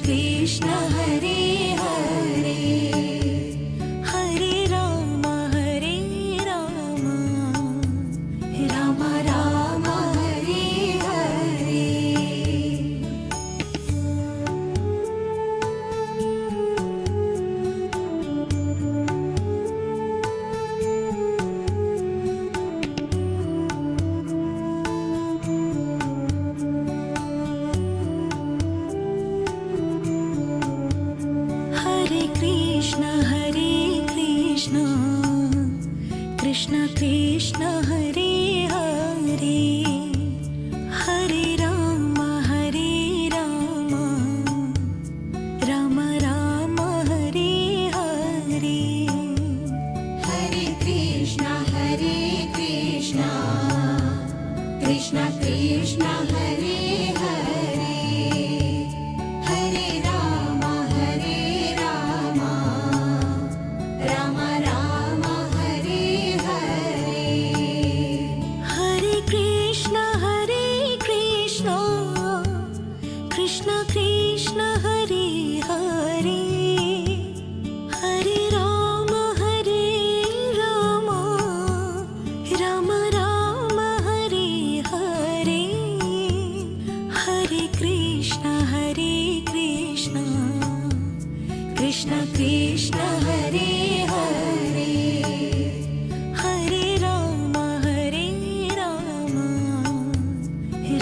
Krishna Hare Hare Hare Ram Ram Ram Hare Hare. Krishna Krishna Hare Hare Hare Ram Ram Ram Hare Hare. Hare Krishna Krishna Krishna Hare Hare Hare Ram Ram Ram Hare Hare. Hare Krishna Krishna Krishna Hare Hare Hare Ram Ram Ram Hare Hare. Hare Krishna Krishna Krishna Hare Hare Hare Ram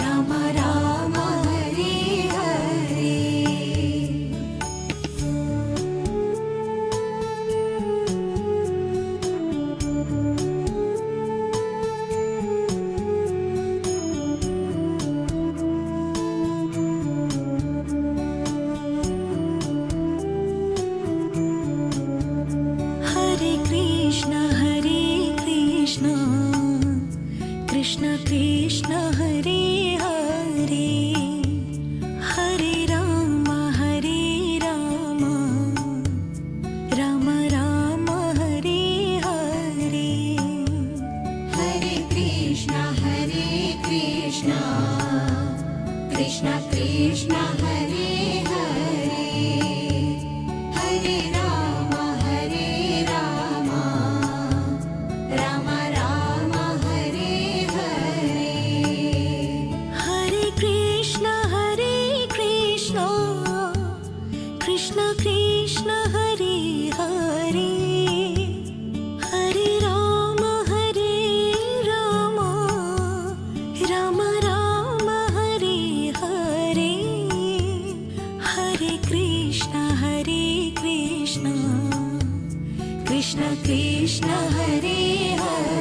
Ram Ram Hare Hare. Hare Krishna Krishna Krishna Hare Hare Hare Ram Ram Ram Hare Hare. Hare Krishna Krishna Krishna Hare Hare Hare Ram Ram Ram Hare Hare. Hare Krishna Krishna Krishna Hare Hare Hare Ram Ram Ram Hare Hare. Hare Krishna Krishna Krishna Hare Hare